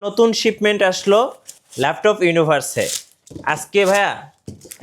নতুন শিপমেন্ট আসলো ল্যাপটপ ইউনিভার্সে। আজকে ভাইয়া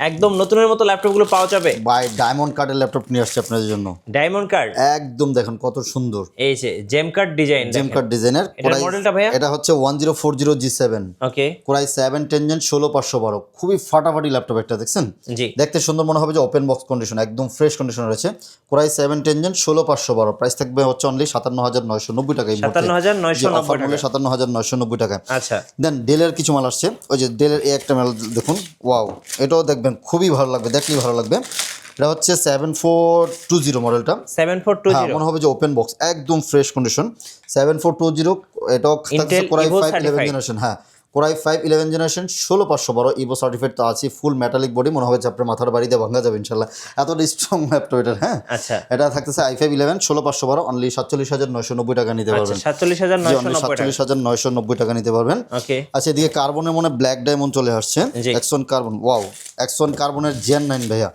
একদম নতুনের মতো ল্যাপটপগুলো পাওয়া যাবে। ভাই ডায়মন্ড কার্ডের ল্যাপটপ নিয়ে আসছে আপনাদের জন্য। ডায়মন্ড কার্ড একদম দেখেন কত সুন্দর, এই যে জেম কার্ড ডিজাইন, জেম কার্ড ডিজাইনের। এটার মডেলটা ভাইয়া? এটা হচ্ছে 1040 G7, ওকে, কোরাই 7 10 Gen 16512, খুবই ফাটাফাটি ল্যাপটপ একটা, দেখছেন জি দেখতে সুন্দর মনে হবে যে ওপেন বক্স কন্ডিশন, একদম ফ্রেশ কন্ডিশন রয়েছে। কোরাই 7 10 Gen 16512, প্রাইস থাকবে হচ্ছে অনলি 57990 টাকা। 57990 টাকা, 57990 টাকা। আচ্ছা দেন ডেলের কিছু মাল আসছে, ওই যে ডেলের এই একটা মাল দেখুন, ওয়াও, এটাও দেখবেন খুবই ভালো লাগবে, দেখলেই ভালো লাগবে। এটা হচ্ছে 7420 মডেলটা, 7420, মনে হবে যে ওপেন বক্স, একদম ফ্রেশ কন্ডিশন। 7420, এটাও থাকছে কোরাই 5 11 জেনারেশন। হ্যাঁ, কোরাই 5 11 জেনারেশন 16512 ইভো সার্টিফাইড তো আছে, ফুল মেটালিক বডি, মনে হবে যে আপনার মাথার বাড়িতে ভাঙা যাবে ইনশাল্লাহ, এতটা স্ট্রং ল্যাপটপ এটা। হ্যাঁ, আচ্ছা এটা থাকতেছে i5 11 16512, অনলি 47990 টাকা নিতে পারবেন। 47990 টাকা নিতে পারবেন। ওকে, আচ্ছা, এদিকে কার্বনের মনে ব্ল্যাক ডায়মন্ড চলে আসছে, এক্সন কার্বন, ওয়াও, এক্সন কার্বনের জেন 9 ভাইয়া,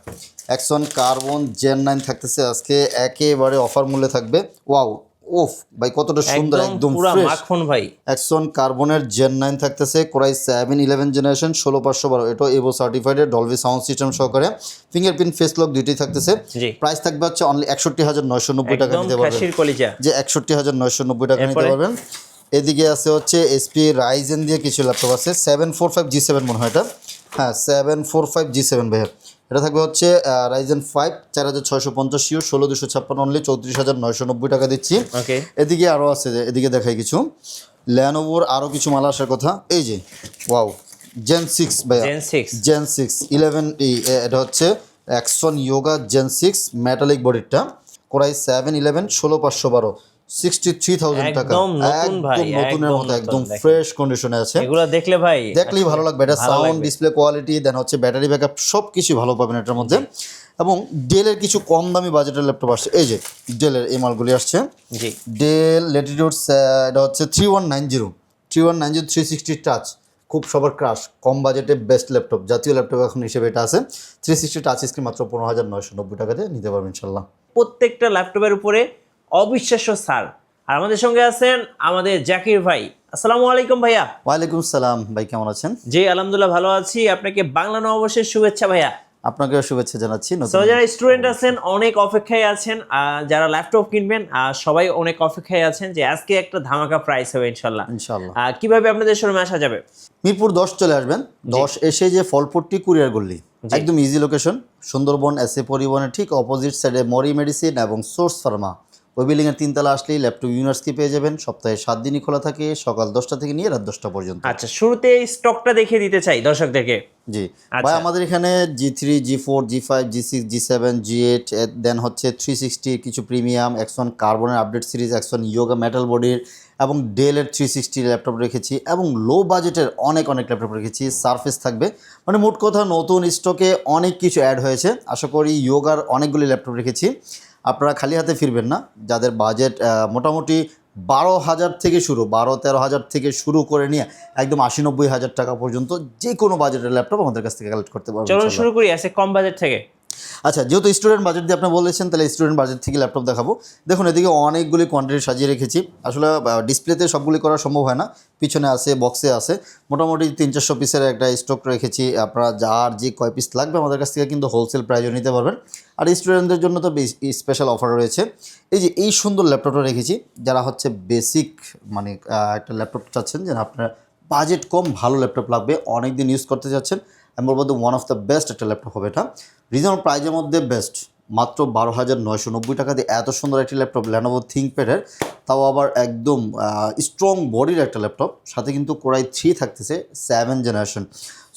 এক্সন কার্বন জেন 9 থাকতেছে আজকে একেবারে অফার মূল্যে থাকবে। ওয়াও, ওফ ভাই কতটা সুন্দর, একদম ফ্রেশ মাখন ভাই। এক্সন কার্বনের জেন 9 থাকতেছে, কোরাই 7 11 জেনারেশন 16512, এটা above certified, Dolby sound system সহকারে, ফিঙ্গারপ্রিন্ট ফেস লক দুইটাই থাকতেছে। প্রাইস থাকবে হচ্ছে অনলি 61990 টাকা নিতে পারবেন, যে 61990 টাকা নিতে পারবেন। এদিকে আছে হচ্ছে এসপি রাইজেন দিয়ে কিছু ল্যাপটপ আছে, 745 G7 মনে হয় এটা, হ্যাঁ 745 G7 ভাইয়া। এটা থাকবে হচ্ছে রাইজেন 5 4650 ইউ 16256, অনলি 34990 টাকা দিচ্ছি। এদিকে আরও আছে, এদিকে দেখাই কিছু ল্যানোভোর আরও কিছু মাল আসার কথা। এই যে ওয়াও, জেন 6 ভাইয়া, জেন 6 11, এটা হচ্ছে এক্সন ইয়োগা জেন 6 মেটালিক বডিটা, কোরাই 7 11 16512, 63,000 টাকা, একদম নতুনের মতো, একদম ফ্রেশ কন্ডিশনে আছে। এগুলো দেখলে ভাই দেখলেই ভালো লাগবে। এটা সাউন্ড, ডিসপ্লে কোয়ালিটি, দেন হচ্ছে ব্যাটারি ব্যাকআপ, সব কিছু ভালো পাবেন এটার মধ্যে। এবং ডেলের কিছু কম দামি বাজেটের ল্যাপটপ আসছে, এই যে ডেলের এই মালগুলি আসছে, ডেল ল্যাটিটিউড, এটা হচ্ছে 3190 360 টাচ, খুব সবার ক্রাশ, কম বাজেটে বেস্ট ল্যাপটপ, জাতীয় ল্যাপটপ এখন হিসেবে এটা আছে। 360 টাচ স্ক্রিন মাত্র 15,990 টাকাতে নিতে পারবেন ইনশাল্লাহ। প্রত্যেকটা ল্যাপটপের উপরে অবিশ্বাস্য ছাড়। আর আমাদের সঙ্গে আছেন আমাদের জাকির ভাই। আসসালামু আলাইকুম ভাইয়া। ওয়ালাইকুম সালাম ভাই, কেমন আছেন? জি আলহামদুলিল্লাহ ভালো আছি। আপনাকে বাংলা নববর্ষের শুভেচ্ছা ভাইয়া। আপনাকেও শুভেচ্ছা জানাচ্ছি। যারা স্টুডেন্ট আছেন অনেক অপেক্ষায় আছেন, যারা ল্যাপটপ কিনবেন সবাই অনেক অপেক্ষায় আছেন যে আজকে একটা ধামাকা প্রাইস হবে ইনশাল্লাহ। কিভাবে আপনাদের শোরুমে আসা যাবে? মিরপুর 10 চলে আসবেন, 10 এসে যে ফলপট্টি কুরিয়ার গল্লি, একদম ইজি লোকেশন, সুন্দরবন এসএ পরিবহনের ঠিক অপোজিট সাইডে মরি মেডিসিন এবং সোর্স ফার্মা, ওই বিল্ডিংয়ের 3 তলা আসলেই ল্যাপটপ ইউনিভার্সিটি পেয়ে যাবেন। সপ্তাহে 7 দিনই খোলা থাকে, সকাল 10টা থেকে নিয়ে রাত 10টা পর্যন্ত। আচ্ছা, শুরুতে স্টকটা দেখিয়ে দিতে চাই দর্শকদেরকে। জি ভাই, আমাদের এখানে G3 G4 G5 G6 G7 G8, দেন হচ্ছে 360 কিছু প্রিমিয়াম, এক্সন কার্বনের update series, X one yoga metal বডির এবং ডেলের 360 ল্যাপটপ রেখেছি, এবং লো বাজেটের অনেক ল্যাপটপ রেখেছি, সারফেস থাকবে। মানে মোট কথা নতুন স্টকে অনেক কিছু অ্যাড হয়েছে। আশা করি ইয়োগার অনেকগুলি ল্যাপটপ রেখেছি, আপনারা খালি হাতে ফিরবেন না। যাদের বাজেট মোটামুটি 12,000 থেকে শুরু, 12-13,000 থেকে শুরু করে নিয়ে একদম 80-90,000 টাকা পর্যন্ত যে কোনো বাজেটের ল্যাপটপ আমাদের কাছ থেকে কালেক্ট করতে পারবেন। চলুন শুরু করি আছে কম বাজেট থেকে। আচ্ছা, যেহেতু স্টুডেন্ট বাজেট দিয়ে আপনি বলেছেন, তাহলে স্টুডেন্ট বাজেট থেকে ল্যাপটপ দেখাবো। দেখুন, এদিকে অনেকগুলি কোয়ান্টিটি সাজিয়ে রেখেছি। আসলে ডিসপ্লেতে সবগুলি করা সম্ভব হয় না, পিছনে আছে, বক্সে আছে, মোটামুটি 300-400 পিসের একটা স্টক রেখেছি। আপনারা যার যে কয় পিস লাগবে আমাদের কাছ থেকে কিন্তু হোলসেল প্রাইজও নিতে পারবেন। আর স্টুডেন্টদের জন্য তো স্পেশাল অফার রয়েছে। এই যে এই সুন্দর ল্যাপটপটা রেখেছি, যারা হচ্ছে বেসিক মানে একটা ল্যাপটপ চাচ্ছেন, যেন আপনার বাজেট কম, ভালো ল্যাপটপ লাগবে, অনেক দিন ইউজ করতে যাচ্ছেন, আমি বলবো ওয়ান অফ দ্য বেস্ট একটা ল্যাপটপ হবে এটা। রিজনেবল প্রাইজের মধ্যে বেস্ট, মাত্র 12,990 টাকা দিয়ে এত সুন্দর একটি ল্যাপটপ, ল্যানোভো থিঙ্কপ্যাডের, তাও আবার একদম স্ট্রং বডির একটা ল্যাপটপ, সাথে কিন্তু কোরাই 3 থাকতেছে 7 জেনারেশন।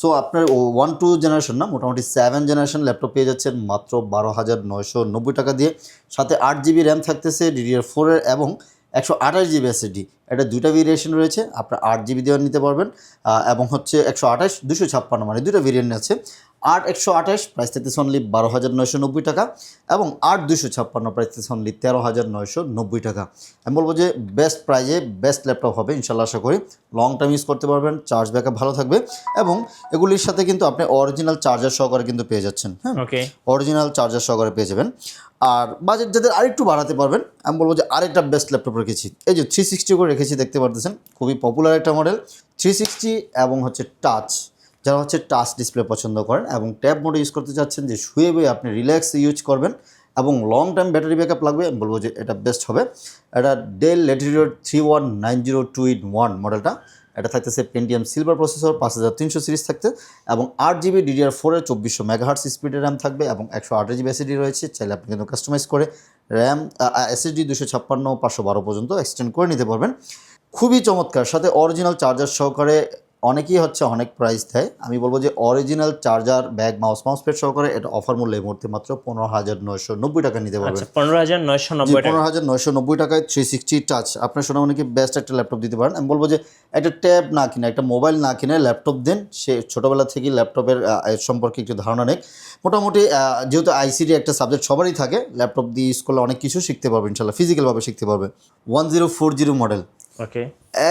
সো আপনার 1-2 জেনারেশন না, মোটামুটি 7 জেনারেশন ল্যাপটপ পেয়ে যাচ্ছেন মাত্র 12,990 টাকা দিয়ে। সাথে 8GB র্যাম থাকতেছে DDR4 এর, এবং 128GB SSD, এটা দুইটা ভেরিয়েশন রয়েছে। আপনার 8GB দিয়ে নিতে পারবেন, এবং হচ্ছে 128 256, মানে দুটো ভেরিয়েন্ট আছে। 8 128 প্রাইস থাকতেছে অনলি 12,990 টাকা, এবং 8 256 প্রাইস থাকতেছে অনলি 13,990 টাকা। আমি বলবো যে বেস্ট প্রাইজে বেস্ট ল্যাপটপ হবে ইনশাল্লাহ, আশা করি লং টাইম ইউজ করতে পারবেন, চার্জ ব্যাকআপ ভালো থাকবে, এবং এগুলির সাথে কিন্তু আপনি অরিজিনাল চার্জার সহকারে কিন্তু পেয়ে যাচ্ছেন। হ্যাঁ, ওকে, অরিজিনাল চার্জার সহকারে পেয়ে যাবেন। আর বাজেট যাদের আরেকটু বাড়াতে পারবেন, আমি বলবো যে আরেকটা বেস্ট ল্যাপটপ রেখেছি, এই যে 360 করে রেখেছি, দেখতে পারতেছেন খুবই পপুলার একটা মডেল 360, এবং হচ্ছে টাচ, যারা হচ্ছে টাচ ডিসপ্লে পছন্দ করেন এবং ট্যাব মোডে ইউজ করতে চাচ্ছেন, যে শুয়ে বয়ে আপনি রিল্যাক্স ইউজ করবেন এবং লং টাইম ব্যাটারি ব্যাকআপ লাগবে, আমি বলবো যে এটা বেস্ট হবে। এটা ডেল ল্যাটিটিউড 31902 মডেলটা, এটা থাকতেছে পেন্টিয়াম সিলভার প্রসেসর, 5300 সিরিজ থাকতে, এবং 8GB DDR4 এর 2400 মেগাহার্টজ স্পিডের র্যাম থাকবে, এবং 128GB SSD রয়েছে। চাইলে আপনি কিন্তু কাস্টমাইজ করে র্যাম SSD 256 512 পর্যন্ত এক্সটেন্ড করে নিতে পারবেন। খুবই চমৎকার, সাথে অরিজিনাল চার্জার সহকারে। অনেকেই হচ্ছে অনেক প্রাইস দেয়, আমি বলবো যে original charger, bag, mouse pad সহকারে এটা অফার মূল্য এই মুহূর্তে মাত্র 15,990 টাকা নিতে পারবেন। 15,990 টাকা, 15,990 টাকায় 360 টাচ আপনার সোনামণিকে বেস্ট একটা ল্যাপটপ দিতে পারেন। আমি বলবো যে একটা ট্যাব না কিনে, একটা মোবাইল না কিনে ল্যাপটপ দেন, সে ছোটোবেলা থেকেই ল্যাপটপের সম্পর্কে একটু ধারণা নেই। মোটামুটি যেহেতু আইসিটি একটা সাবজেক্ট সবারই থাকে, ল্যাপটপ দিয়ে ইউজ করলে অনেক কিছু শিখতে পারবে ইনশাল্লাহ, ফিজিক্যালভাবে শিখতে পারবে। 1040 মডেল, ওকে,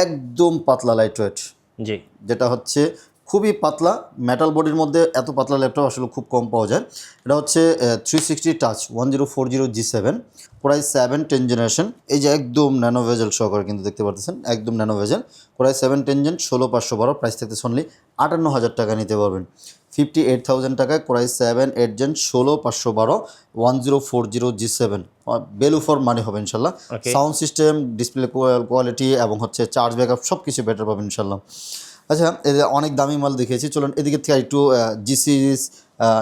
একদম পাতলা লাইট ওয়েট, জি, যেটা হচ্ছে খুবই পাতলা মেটাল বডির মধ্যে, এত পাতলা ল্যাপটপ আসলে খুব কম পাওয়া যায়। এটা হচ্ছে 360 টাচ 1040 G7, কোরাই 7-10 জেনারেশন, এই যে একদম ন্যানো ভেজেল সহকারে কিন্তু দেখতে পাচ্ছেন, একদম nano bezel, core i 7-10 gen, 16512, price থাকতেছে অনলি 58,000 টাকা নিতে পারবেন। 58,000 টাকায় core i 7-8 gen, 16512, 1040 G7, value for money হবে ইনশাল্লাহ। সাউন্ড সিস্টেম, ডিসপ্লে কোয়ালিটি এবং হচ্ছে চার্জ ব্যাকআপ সব কিছু বেটার পাবেন ইনশাল্লাহ। আচ্ছা, এদের অনেক দামি মাল দেখিয়েছি, চলুন এদিকে থেকে একটু জি সিরিজ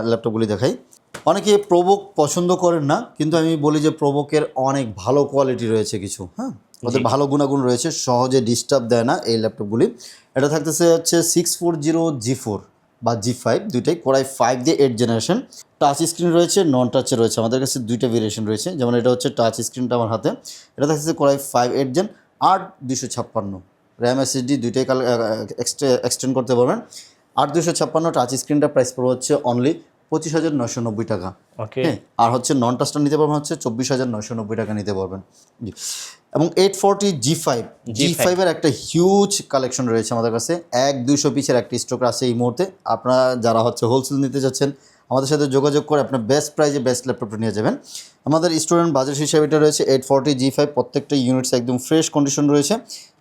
ল্যাপটপগুলি দেখাই। অনেকে প্রোবোক পছন্দ করেন না, কিন্তু আমি বলি যে প্রোবোকের অনেক ভালো কোয়ালিটি রয়েছে কিছু, হ্যাঁ, ওদের ভালো গুণাগুণ রয়েছে, সহজে ডিস্টার্ব দেয় না এই ল্যাপটপগুলি। এটা থাকতেছে হচ্ছে 640 G4 বা G5 দুইটাই, কোরাই 5 দিয়ে 8 জেনারেশন, টাচ স্ক্রিন রয়েছে, নন টাচে রয়েছে, আমাদের কাছে দুইটা ভেরিয়েশন রয়েছে। যেমন এটা হচ্ছে টাচ স্ক্রিনটা আমার হাতে, এটা থাকতেছে কোরাই 5-8 জেন, 8 256, র্যাম SSD দুইটাই এক্সটেন্ড করতে পারবেন। 8 256 টাচ স্ক্রিনটা প্রাইস পড়বে হচ্ছে অনলি 25,990 টাকা, ওকে, আর হচ্ছে নন টাচটা নিতে পারবেন হচ্ছে 24,990 টাকা নিতে পারবেন। জি, এবং 840 G5 এর একটা হিউজ কালেকশন রয়েছে আমাদের কাছে, 100-200 পিসের একটা স্টক আছে এই মুহূর্তে। আপনারা যারা হচ্ছে হোলসেল নিতে যাচ্ছেন, আমাদের সাথে যোগাযোগ করে আপনার বেস্ট প্রাইজে বেস্ট ল্যাপটপটা নিয়ে যাবেন। আমাদের স্টুডেন্ট বাজেট হিসাবে এটা রয়েছে 840 G5, প্রত্যেকটা ইউনিটস একদম ফ্রেশ কন্ডিশন রয়েছে,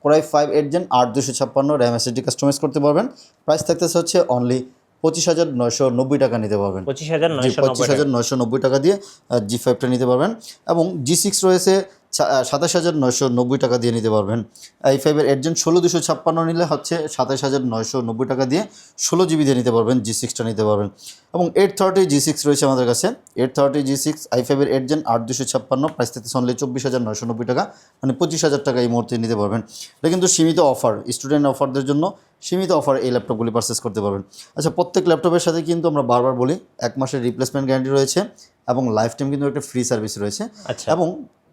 core i 5-8 gen, 8 256, RAM SSD customise করতে পারবেন। প্রাইস থাকতেছে হচ্ছে অনলি 25,990 টাকা নিতে পারবেন। 25,990 টাকা দিয়ে G5টা নিতে পারবেন, এবং G6 রয়েছে 27,990 টাকা দিয়ে নিতে পারবেন। i5-এর 8 জেন 16 256 নিলে হচ্ছে 27,990 টাকা দিয়ে 16GB দিয়ে নিতে পারবেন, G6টা নিতে পারবেন। এবং 830 G6 রয়েছে আমাদের কাছে, 830 G6 i5-এর 8 জেন, 8 256, প্রাইস থাকতেছে অনলি 24,990 টাকা, মানে 25,000 টাকা এই মুহূর্তে নিতে পারবেন। এটা কিন্তু সীমিত অফার, স্টুডেন্ট অফারদের জন্য সীমিত অফার এই ল্যাপটপগুলি পারচেস করতে পারবেন। আচ্ছা, প্রত্যেক ল্যাপটপের সাথে কিন্তু আমরা বারবার বলি 1 মাসের রিপ্লেসমেন্ট গ্যারান্টি রয়েছে, এবং লাইফ টাইম কিন্তু একটা ফ্রি সার্ভিস রয়েছে, এবং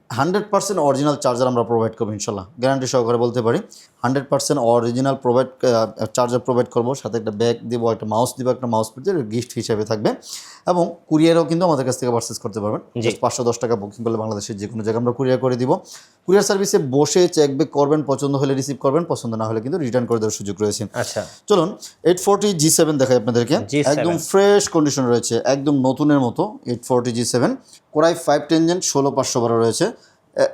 100% অরিজিনাল চার্জার আমরা প্রোভাইড করবো ইনশাল্লাহ, গ্যারান্টি সহকারে বলতে পারি 100% অরিজিনাল চার্জার প্রোভাইড করবো, সাথে একটা ব্যাগ দিব, একটা মাউস দিব, একটা মাউস পেতে গিফট হিসেবে থাকবে, এবং কুরিয়ারও কিন্তু আমাদের কাছ থেকে পারচেস করতে পারবেন। 510 টাকা বুকিং করলে বাংলাদেশের যে কোনো জায়গায় আমরা কুরিয়ার করে দিব। কুরিয়ার সার্ভিসে বসে চেক ব্যাক করবেন, পছন্দ হলে রিসিভ করবেন, পছন্দ না হলে কিন্তু রিটার্ন করে দেওয়ার সুযোগ রয়েছে। আচ্ছা, চলুন 840 G7 দেখাই আপনাদেরকে, একদম ফ্রেশ কন্ডিশন রয়েছে, একদম নতুনের মতো। 840 G7, কোরাই 5-10 জেন, 16512 রয়েছে।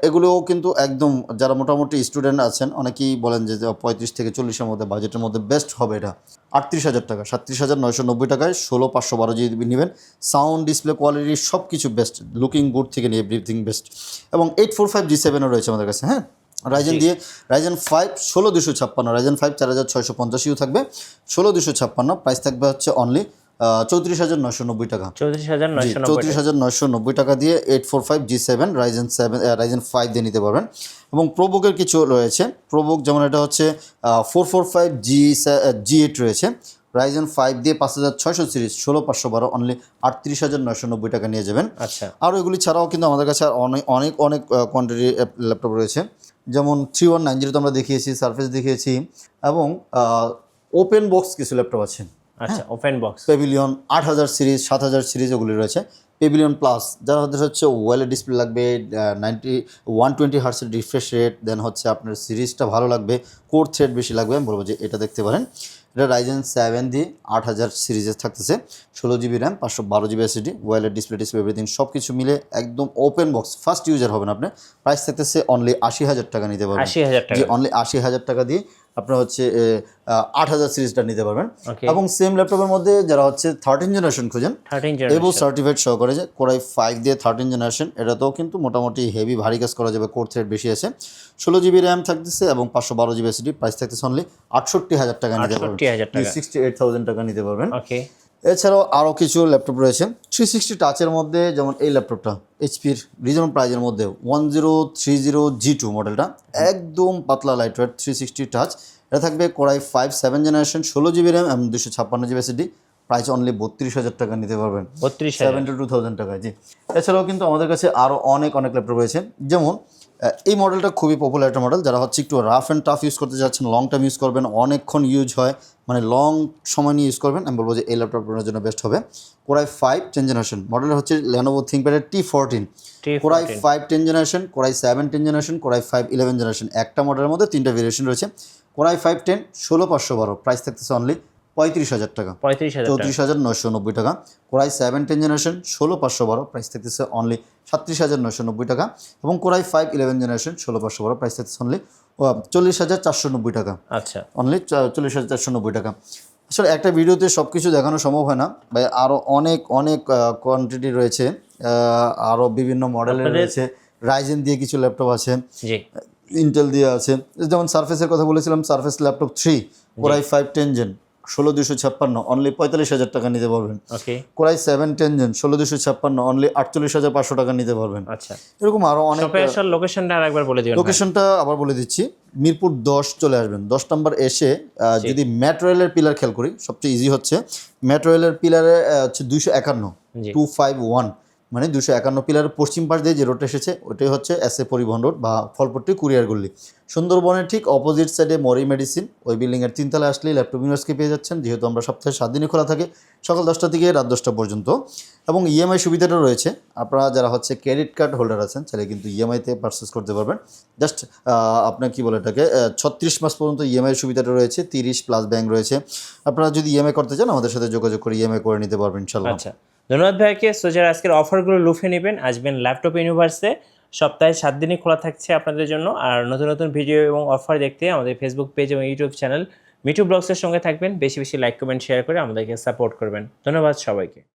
এগুলোও কিন্তু একদম, যারা মোটামুটি স্টুডেন্ট আছেন অনেকেই বলেন যে 35 থেকে 40-এর মধ্যে বাজেটের মধ্যে বেস্ট হবে এটা। 38,000 টাকা, 37,990 টাকায় 16512 যদি নেবেন, সাউন্ড, ডিসপ্লে কোয়ালিটি সব কিছু বেস্ট, লুকিং গুড থেকে নিয়ে এভরিথিং বেস্ট। এবং 845 G7ও রয়েছে আমাদের কাছে, হ্যাঁ, রাইজেন 5 16256, রাইজেন 5 4650 থাকবে, 16256, প্রাইস থাকবে হচ্ছে অনলি 34,990 টাকা, 34,990 টাকা দিয়ে 845 G7 রাইজেন 5 দিয়ে নিতে পারবেন। এবং প্রোবোকের কিছু রয়েছে, প্রোবোক যেমন এটা হচ্ছে 445 G8 রয়েছে, রাইজেন 5 দিয়ে 5600 সিরিজ, 16512, অনলি 38,990 টাকা নিয়ে যাবেন। আচ্ছা, আরও এগুলি ছাড়াও কিন্তু আমাদের কাছে অনেক কোয়ান্টিটি ল্যাপটপ রয়েছে, যেমন 3190 তো আমরা দেখিয়েছি, সারফেস দেখিয়েছি, এবং ওপেন বক্স কিছু ল্যাপটপ আছে, আচ্ছা open box Pavilion 8000 series 7000 series ওগুলি রয়েছে। পেভিলিয়ন প্লাস যারা হচ্ছে ওয়েলের ডিসপ্লে লাগবে, 120 হার্টসের রিফ্রেশ রেট, দেন হচ্ছে আপনার সিরিজটা ভালো লাগবে, কোর থ্রেড বেশি লাগবে, আমি বলবো যে এটা দেখতে পারেন। এটা রাইজেন 7 দিয়ে 8000 সিরিজের থাকতেছে, 16GB র্যাম, 512GB এসএসডি, ওয়েলের ডিসপ্লে এভরিথিং সব কিছু মিলে একদম ওপেন বক্স, ফার্স্ট ইউজার হবেন আপনি। প্রাইস থাকতেছে অনলি 80,000 টাকা নিতে পারবেন। 80,000 টাকা, যে অনলি 80,000 টাকা দিয়ে আপনার হচ্ছে 8000 সিরিজটা নিতে পারবেন। Okay. এবং সেম ল্যাপটপের মধ্যে যারা হচ্ছে 13 জেনারেশন খুঁজেন, 13 এবো জেনারেশন সার্টিফাইড সহকারে যে কোরাই 5 দিয়ে 13 জেনারেশন, এটাতেও কিন্তু মোটামুটি হেভি ভারী কাজ করা যাবে, কোর থ্রেড বেশি আছে, 16GB র্যাম থাকতেছে এবং 512GB এসএসডি। প্রাইস থাকতেছে অনলি 68,000 টাকা নিতে পারবেন, 68,000 টাকা। 68,000 টাকা নিতে পারবেন। ওকে এছাড়াও আরও কিছু ল্যাপটপ রয়েছে 360 টাচের মধ্যে, যেমন এই ল্যাপটপটা এইচপির রিজনেবল প্রাইজের মধ্যে 1030G2 মডেলটা, একদম পাতলা লাইট ওয়েট 360 টাচ। এটা থাকবে কোরাই 5 7 জেনারেশন, 16GB র্যাম এবং 256GB এসএসডি। প্রাইস অনলি 32,000 টাকা নিতে পারবেন, 32,000 72,000 টাকা। জি, এছাড়াও কিন্তু আমাদের কাছে আরও অনেক ল্যাপটপ রয়েছে, যেমন এই মডেলটা খুবই পপুলার একটা মডেল। যারা হচ্ছে একটু রাফ অ্যান্ড টাফ ইউজ করতে যাচ্ছেন, লং টাইম ইউজ করবেন, অনেকক্ষণ ইউজ হয়, মানে লং সময় নিয়ে ইউজ করবেন, আমি বলবো যে এই ল্যাপটপটার জন্য বেস্ট হবে। কোরাই 5 10 জেনারেশন মডেল হচ্ছে লেনোভো থিংকপ্যাডের T14, core i 5 10 generation, core i 7 10 generation, core i 5 11 generation. একটা মডেলের মধ্যে 3টা ভেরিয়েশন রয়েছে। কোরাই 5 10 16512, প্রাইস থাকতেছে অনলি 35,000 টাকা, 35,000 টাকা। 34,990 টাকা। কোরাই 7 10 জেনারেশন 16512, প্রাইস থাকতেছে অনলি 37,990 টাকা। এবং কোরাই 5 11 জেনারেশন 16512, প্রাইস থাকতেছে অনলি 40,490 টাকা, আচ্ছা অনলি 40,490 টাকা। আসলে একটা ভিডিওতে সব কিছু দেখানো সম্ভব হয় না ভাই, আরও অনেক কোয়ান্টিটি রয়েছে, আরও বিভিন্ন মডেলের রয়েছে। রাইজেন দিয়ে কিছু ল্যাপটপ আছে, জি ইন্টেল দিয়ে আছে, যেমন সারফেসের কথা বলেছিলাম, surface laptop 3 core i 5 10 gen 16256, only 45,000 টাকা নিতে পারবেন। ওকে কোরাই 7 10 জেন 16256, অনলি 48,500 টাকা নিতে পারবেন। আচ্ছা এরকম আরও অনেক। শপে আসার লোকেশনটা আরেকবার বলে দিবেন। লোকেশনটা আবার বলে দিচ্ছি, মিরপুর 10 চলে আসবেন, 10 নম্বর এসে যদি মেট্রো রেলের পিলার খেয়াল করি, সবচেয়ে ইজি হচ্ছে মেট্রো রেলের পিলারে হচ্ছে 251 জি 251, মানে 251 পিলারের পশ্চিম পাশ দিয়ে যে রোডটা এসেছে ওটাই হচ্ছে এসএ পরিবহন রোড বা ফলপট্টি কুরিয়ার গল্লি। সুন্দরবনের ঠিক অপোজিট সাইডে মরি মেডিসিন, ওই বিল্ডিংয়ের 3 তলায় আসলেই ল্যাপটপ ইউনিভার্সকে পেয়ে যাচ্ছেন। যেহেতু আমরা সপ্তাহে 7 দিনই খোলা থাকে, সকাল 10টা থেকে রাত 10টা পর্যন্ত। এবং ইএমআই সুবিধাটা রয়েছে, আপনারা যারা হচ্ছে ক্রেডিট কার্ড হোল্ডার আছেন তাহলে কিন্তু ইএমআইতে পারচেস করতে পারবেন। জাস্ট আপনার কী বলে এটাকে 36 মাস পর্যন্ত ইএমআই সুবিধাটা রয়েছে, 30 প্লাস ব্যাংক রয়েছে। আপনারা যদি ইএমআই করতে চান আমাদের সাথে যোগাযোগ করে ইএমআই করে নিতে পারবেন ইনশাল্লাহ। আচ্ছা ধন্যবাদ ভাইকে। সো যারা আজকের অফারগুলো লুফে নেবেন, আসবেন ল্যাপটপ ইউনিভার্সে, সপ্তাহে 7 দিনই খোলা থাকছে আপনাদের জন্য। আর নতুন ভিডিও এবং অফার দেখতে আমাদের ফেসবুক পেজ এবং ইউটিউব চ্যানেল মিঠু ব্লগসের সঙ্গে থাকবেন। বেশি লাইক কমেন্ট শেয়ার করে আমাদেরকে সাপোর্ট করবেন। ধন্যবাদ সবাইকে।